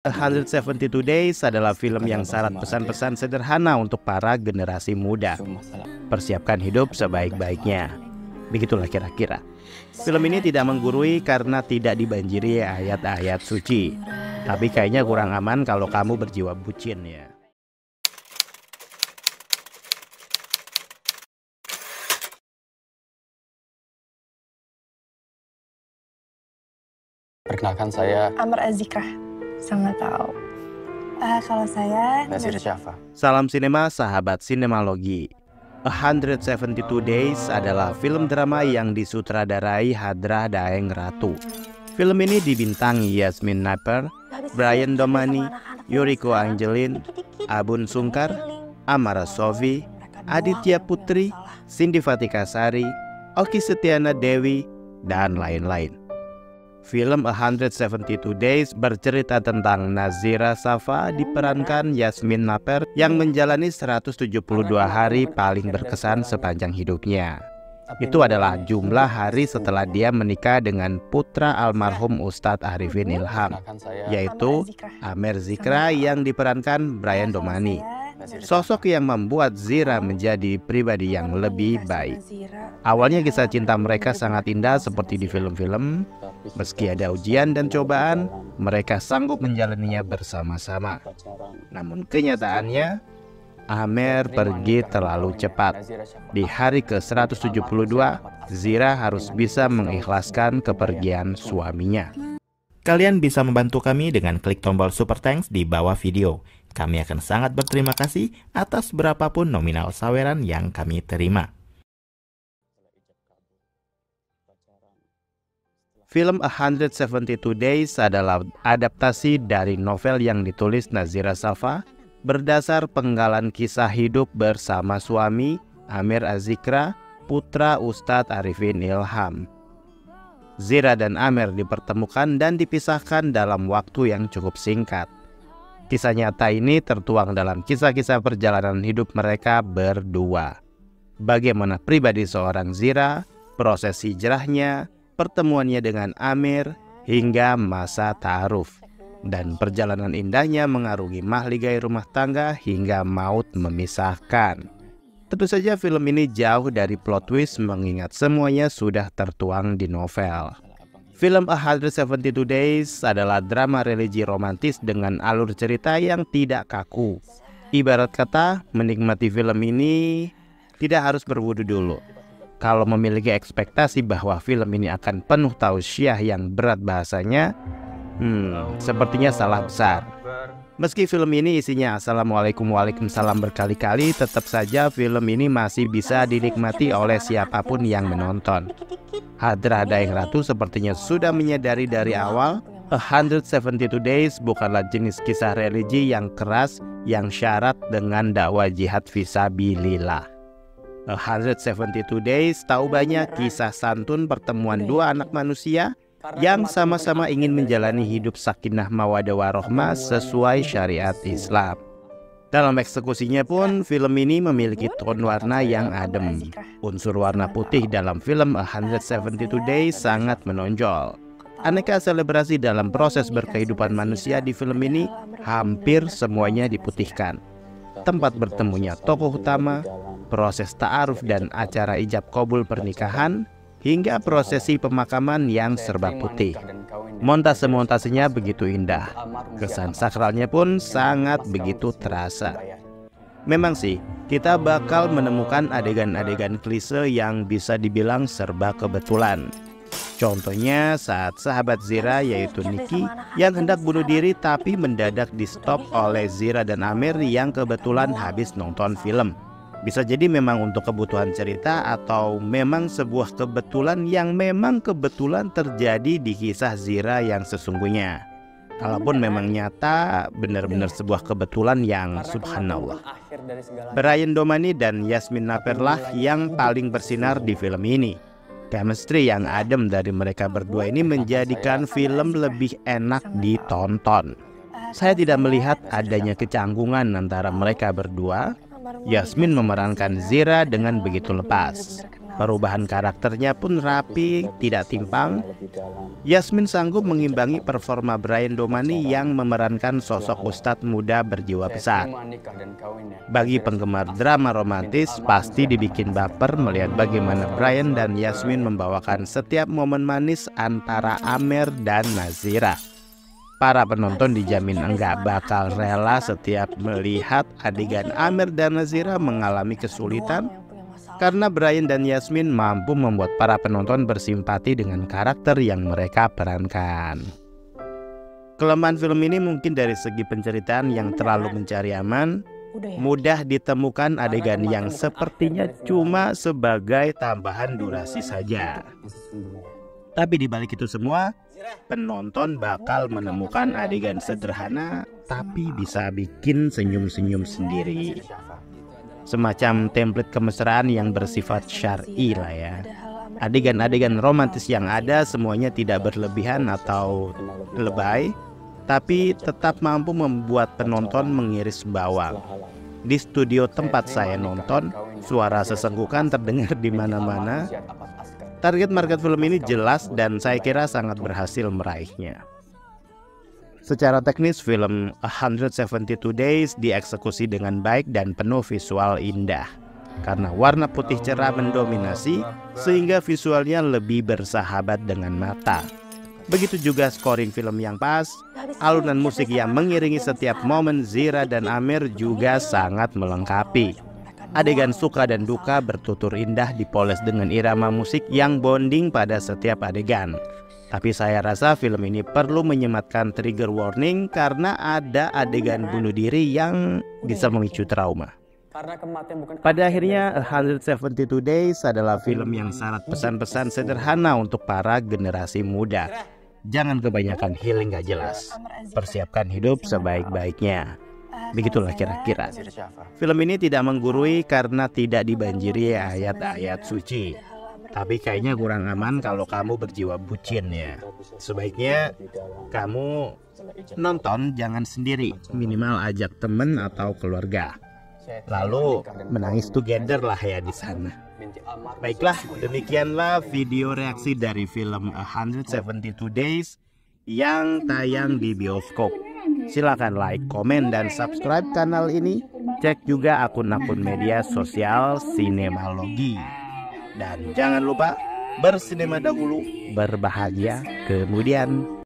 172 Days adalah film yang syarat pesan-pesan sederhana untuk para generasi muda. Persiapkan hidup sebaik-baiknya. Begitulah kira-kira. Film ini tidak menggurui karena tidak dibanjiri ayat-ayat suci. Tapi kayaknya kurang aman kalau kamu berjiwa bucin ya. Perkenalkan saya Amr Azikra. Sangat tahu. Kalau saya Nazir Syafa. Salam sinema sahabat sinemalogi. 172 Days adalah film drama yang disutradarai Hadrah Daeng Ratu. Film ini dibintangi Yasmin Naper, Brian Domani, Yuriko Angelin, Abun Sungkar, Amara Sofi, Aditya Putri, Cindy Fatikasari, Oki Setiana Dewi, dan lain-lain. Film 172 Days bercerita tentang Nazira Syafa diperankan Yasmin Naper yang menjalani 172 hari paling berkesan sepanjang hidupnya. Itu adalah jumlah hari setelah dia menikah dengan putra almarhum Ustadz Arifin Ilham, yaitu Amer Zikra yang diperankan Brian Domani. Sosok yang membuat Zira menjadi pribadi yang lebih baik. Awalnya kisah cinta mereka sangat indah seperti di film-film. Meski ada ujian dan cobaan, mereka sanggup menjalaninya bersama-sama. Namun kenyataannya, Amer pergi terlalu cepat. Di hari ke-172, Zira harus bisa mengikhlaskan kepergian suaminya. Kalian bisa membantu kami dengan klik tombol Super Thanks di bawah video. Kami akan sangat berterima kasih atas berapapun nominal saweran yang kami terima. Film 172 Days adalah adaptasi dari novel yang ditulis Nazira Syafa berdasar penggalan kisah hidup bersama suami Amir Azikra, putra Ustadz Arifin Ilham. Zira dan Amer dipertemukan dan dipisahkan dalam waktu yang cukup singkat. Kisah nyata ini tertuang dalam kisah-kisah perjalanan hidup mereka berdua. Bagaimana pribadi seorang Zira, proses hijrahnya, pertemuannya dengan Amir, hingga masa ta'aruf. Dan perjalanan indahnya mengarungi mahligai rumah tangga hingga maut memisahkan. Tentu saja film ini jauh dari plot twist mengingat semuanya sudah tertuang di novel. Film 172 Days adalah drama religi romantis dengan alur cerita yang tidak kaku. Ibarat kata, menikmati film ini tidak harus berwudu dulu. Kalau memiliki ekspektasi bahwa film ini akan penuh tausiah yang berat bahasanya, sepertinya salah besar. Meski film ini isinya Assalamualaikum Waalaikumsalam berkali-kali, tetap saja film ini masih bisa dinikmati oleh siapapun yang menonton. Hadrah Daeng Ratu sepertinya sudah menyadari dari awal 172 Days bukanlah jenis kisah religi yang keras yang syarat dengan dakwah jihad fisabilillah. 172 Days tahu banyak kisah santun pertemuan dua anak manusia yang sama-sama ingin menjalani hidup sakinah mawaddah warohmah sesuai syariat Islam. Dalam eksekusinya pun, film ini memiliki tone warna yang adem. Unsur warna putih dalam film 172 Days sangat menonjol. Aneka selebrasi dalam proses berkehidupan manusia di film ini hampir semuanya diputihkan. Tempat bertemunya tokoh utama, proses ta'aruf dan acara ijab qabul pernikahan, hingga prosesi pemakaman yang serba putih. Montase-montasinya begitu indah. Kesan sakralnya pun sangat begitu terasa. Memang sih, kita bakal menemukan adegan-adegan klise yang bisa dibilang serba kebetulan. Contohnya saat sahabat Zira yaitu Niki yang hendak bunuh diri tapi mendadak di stop oleh Zira dan Amir yang kebetulan habis nonton film. Bisa jadi memang untuk kebutuhan cerita atau memang sebuah kebetulan yang memang kebetulan terjadi di kisah Zira yang sesungguhnya. Kalaupun memang nyata, benar-benar sebuah kebetulan yang subhanallah. Brian Domani dan Yasmin Naper lah yang paling bersinar di film ini. Chemistry yang adem dari mereka berdua ini menjadikan film lebih enak ditonton. Saya tidak melihat adanya kecanggungan antara mereka berdua. Yasmin memerankan Zira dengan begitu lepas. Perubahan karakternya pun rapi, tidak timpang. Yasmin sanggup mengimbangi performa Brian Domani yang memerankan sosok ustadz muda berjiwa besar. Bagi penggemar drama romantis, pasti dibikin baper melihat bagaimana Brian dan Yasmin membawakan setiap momen manis antara Amer dan Nazira. Para penonton dijamin enggak bakal rela setiap melihat adegan Amer dan Nazira mengalami kesulitan, karena Brian dan Yasmin mampu membuat para penonton bersimpati dengan karakter yang mereka perankan. Kelemahan film ini mungkin dari segi penceritaan yang terlalu mencari aman, mudah ditemukan adegan yang sepertinya cuma sebagai tambahan durasi saja. Tapi di balik itu semua, penonton bakal menemukan adegan sederhana tapi bisa bikin senyum-senyum sendiri. Semacam template kemesraan yang bersifat syar'i lah ya. Adegan-adegan romantis yang ada semuanya tidak berlebihan atau lebay, tapi tetap mampu membuat penonton mengiris bawang. Di studio tempat saya nonton, suara sesenggukan terdengar di mana-mana. Target market film ini jelas dan saya kira sangat berhasil meraihnya. Secara teknis, film 172 Days dieksekusi dengan baik dan penuh visual indah. Karena warna putih cerah mendominasi, sehingga visualnya lebih bersahabat dengan mata. Begitu juga scoring film yang pas, alunan musik yang mengiringi setiap momen Zira dan Amer juga sangat melengkapi. Adegan suka dan duka bertutur indah dipoles dengan irama musik yang bonding pada setiap adegan. Tapi saya rasa film ini perlu menyematkan trigger warning karena ada adegan bunuh diri yang bisa memicu trauma. Pada akhirnya, 172 Days adalah film yang syarat pesan-pesan sederhana untuk para generasi muda. Jangan kebanyakan healing gak jelas. Persiapkan hidup sebaik-baiknya. Begitulah kira-kira. Film ini tidak menggurui karena tidak dibanjiri ayat-ayat suci. Tapi kayaknya kurang aman kalau kamu berjiwa bucin ya. Sebaiknya kamu nonton jangan sendiri, minimal ajak temen atau keluarga. Lalu menangis together lah ya di sana. Baiklah, demikianlah video reaksi dari film 172 Days yang tayang di bioskop. Silakan like, komen, dan subscribe kanal ini. Cek juga akun-akun media sosial Sinemalogi. Dan jangan lupa bersinema dahulu, berbahagia kemudian.